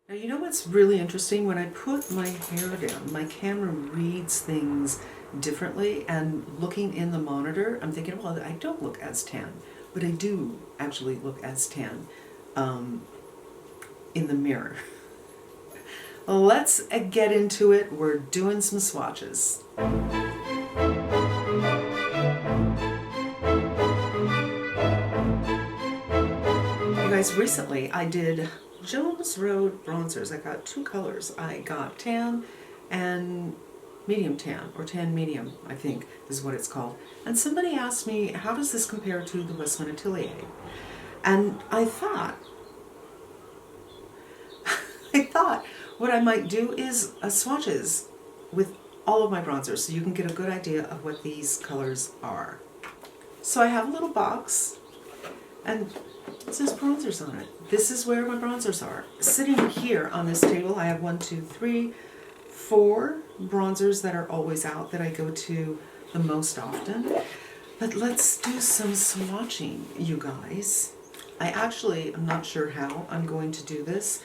Now, you know what's really interesting? When I put my hair down, my camera reads things differently, and looking in the monitor, I'm thinking, well, I don't look as tan, but I do actually look as tan in the mirror. Let's get into it. We're doing some swatches. You guys, recently I did Jones Road bronzers. I got two colors. I got tan and medium tan, or tan medium, I think is what it's called. And somebody asked me, how does this compare to the WESTMAN Atelier? And I thought what I might do is swatches with all of my bronzers so you can get a good idea of what these colors are. So I have a little box, and it says bronzers on it. This is where my bronzers are. Sitting here on this table, I have 1, 2, 3, 4 bronzers that are always out that I go to the most often. But let's do some swatching, you guys. I'm not sure how I'm going to do this.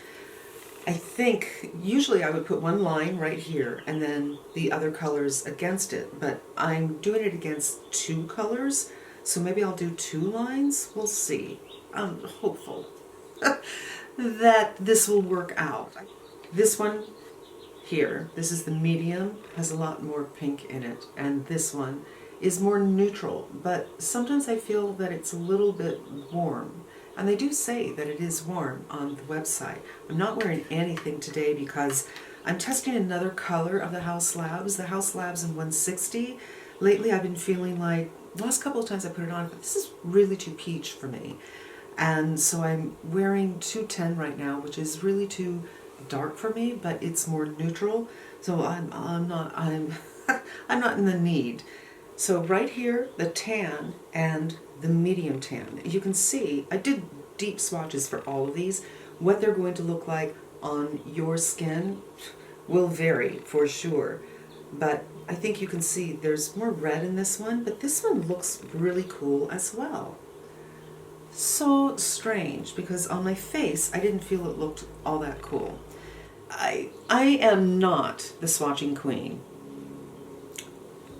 I think usually I would put one line right here and then the other colors against it, but I'm doing it against 2 colors, so maybe I'll do 2 lines. We'll see. I'm hopeful that this will work out. This one here, this is the medium, has a lot more pink in it, and this one is more neutral, but sometimes I feel that it's a little bit warm. And they do say that it is warm on the website. I'm not wearing anything today because I'm testing another color of the House Labs. The House Labs in 160. Lately I've been feeling like, the last couple of times I put it on, but this is really too peach for me. And so I'm wearing 210 right now, which is really too dark for me, but it's more neutral. So I'm not in the need. So right here, the tan and the medium tan. You can see, I did deep swatches for all of these. What they're going to look like on your skin will vary for sure. But I think you can see there's more red in this one, but this one looks really cool as well. So strange, because on my face, I didn't feel it looked all that cool. I am not the swatching queen.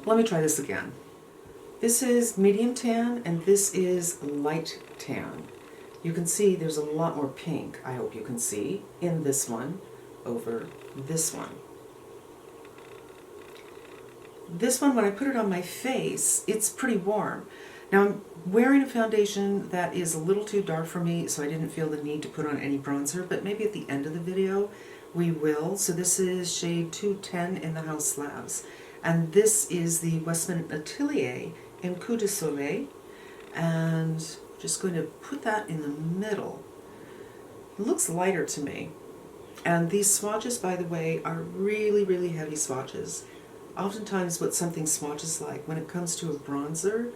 Let me try this again. This is medium tan and this is light tan. You can see there's a lot more pink, I hope you can see, in this one over this one. This one, when I put it on my face, it's pretty warm. Now I'm wearing a foundation that is a little too dark for me, so I didn't feel the need to put on any bronzer, but maybe at the end of the video we will. So this is shade 210 in the House Labs. And this is the WESTMAN Atelier in Coup de Soleil. And I'm just going to put that in the middle. It looks lighter to me. And these swatches, by the way, are really, really heavy swatches. Oftentimes what something swatches like when it comes to a bronzer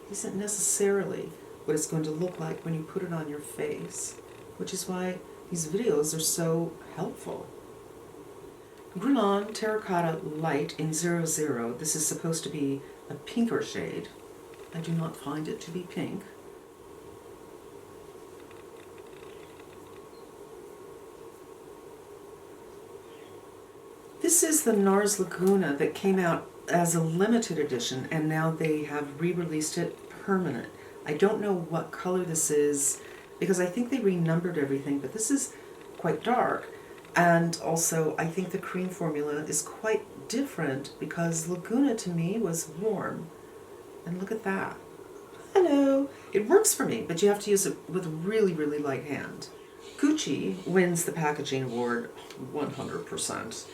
isn't necessarily what it's going to look like when you put it on your face, which is why these videos are so helpful. GUERLAIN Terracotta Light in 00. This is supposed to be a pinker shade. I do not find it to be pink. This is the NARS Laguna that came out as a limited edition, and now they have re-released it permanent. I don't know what color this is because I think they renumbered everything, but this is quite dark. And also, I think the cream formula is quite different because Laguna to me was warm. And look at that. Hello! It works for me, but you have to use it with a really, really light hand. Gucci wins the packaging award 100%.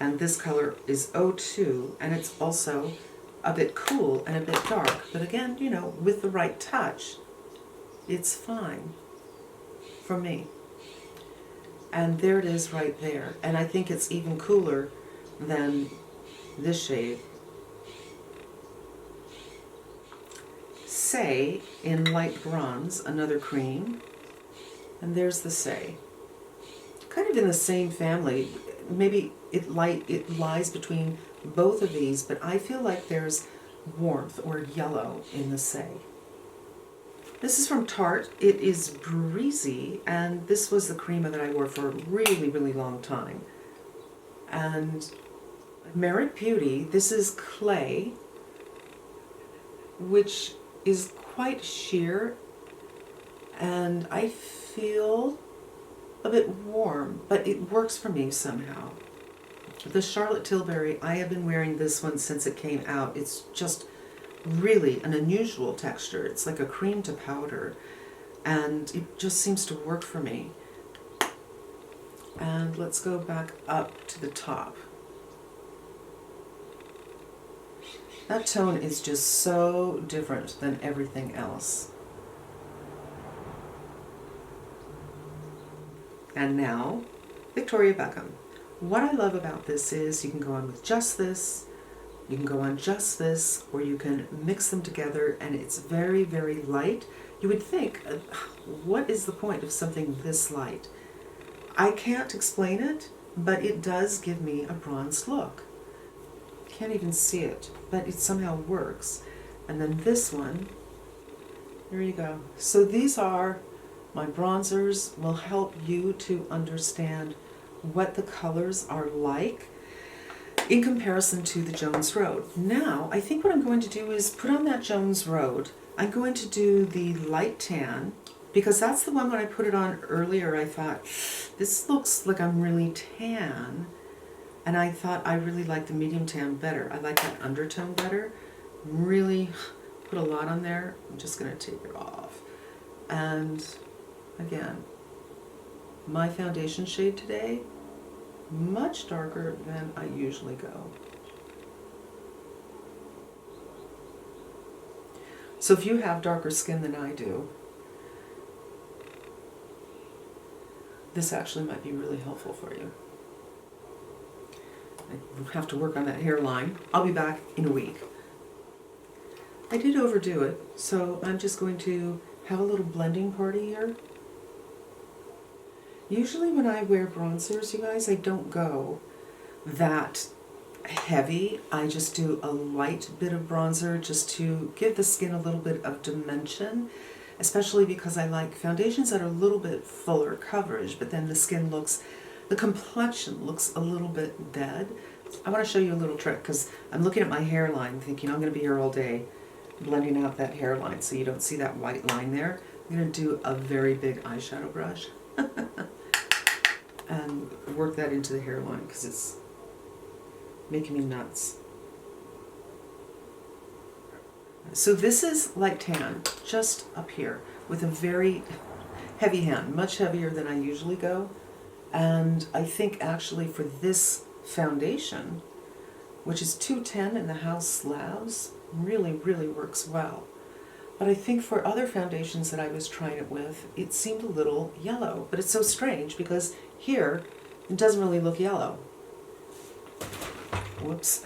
And this color is 02, and it's also a bit cool and a bit dark. But again, you know, with the right touch, it's fine for me. And there it is right there. And I think it's even cooler than this shade. Say in light bronze, another cream. And there's the Say. Kind of in the same family. Maybe it lies between both of these, but I feel like there's warmth or yellow in the Say. This is from Tarte. It is Breezy, and this was the creamer that I wore for a really, really long time. And Merit Beauty, this is clay, which is quite sheer, and I feel a bit warm, but it works for me somehow. The Charlotte Tilbury, I have been wearing this one since it came out. It's just really an unusual texture. It's like a cream to powder, and it just seems to work for me. And let's go back up to the top. That tone is just so different than everything else. And now, Victoria Beckham. What I love about this is you can go on with just this, you can go on just this, or you can mix them together, and it's very, very light. You would think, what is the point of something this light? I can't explain it, but it does give me a bronze look. Can't even see it, but it somehow works. And then this one, there you go. So these are my bronzers, will help you to understand what the colors are like in comparison to the Jones Road. Now, I think what I'm going to do is put on that Jones Road. I'm going to do the light tan, because that's the one when I put it on earlier, I thought, this looks like I'm really tan. And I thought I really like the medium tan better. I like that undertone better. Really put a lot on there. I'm just going to take it off. And again, my foundation shade today, much darker than I usually go. So if you have darker skin than I do, this actually might be really helpful for you. I have to work on that hairline. I'll be back in a week. I did overdo it, so I'm just going to have a little blending party here. Usually when I wear bronzers, you guys, I don't go that heavy. I just do a light bit of bronzer just to give the skin a little bit of dimension, especially because I like foundations that are a little bit fuller coverage, but then the skin looks, the complexion looks a little bit dead. I want to show you a little trick, because I'm looking at my hairline thinking I'm going to be here all day blending out that hairline so you don't see that white line there. I'm going to do a very big eyeshadow brush and work that into the hairline because it's making me nuts. So this is light tan, just up here, with a very heavy hand, much heavier than I usually go. And I think actually for this foundation, which is 210 in the House Labs, really, really works well. But I think for other foundations that I was trying it with, it seemed a little yellow. But it's so strange because here, it doesn't really look yellow. Whoops.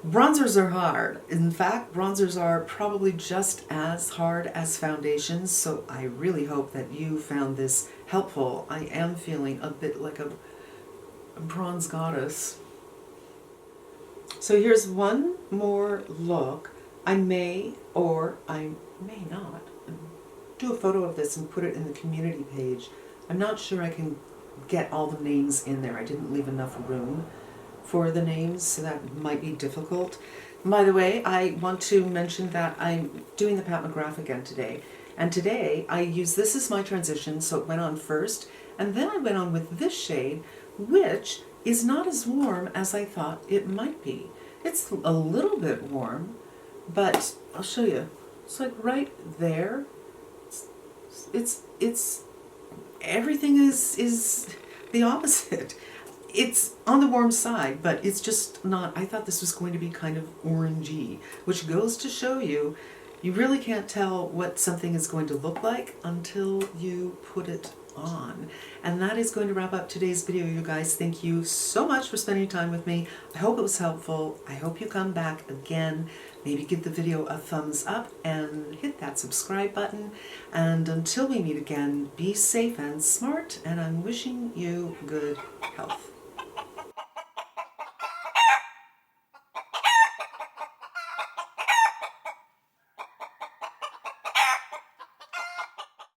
Bronzers are hard. In fact, bronzers are probably just as hard as foundations, so I really hope that you found this helpful. I am feeling a bit like a bronze goddess. So here's one more look. I may, or I may not, do a photo of this and put it in the community page. I'm not sure I can get all the names in there. I didn't leave enough room for the names, so that might be difficult. By the way, I want to mention that I'm doing the Pat McGrath again today. And today I use this as my transition, so it went on first, and then I went on with this shade, which is not as warm as I thought it might be. It's a little bit warm, but I'll show you. It's like right there. It's everything is the opposite. It's on the warm side, but it's just not. I thought this was going to be kind of orangey, which goes to show you, you really can't tell what something is going to look like until you put it on. And that is going to wrap up today's video, you guys. Thank you so much for spending time with me. I hope it was helpful. I hope you come back again. Maybe give the video a thumbs up and hit that subscribe button. And until we meet again, be safe and smart, and I'm wishing you good health.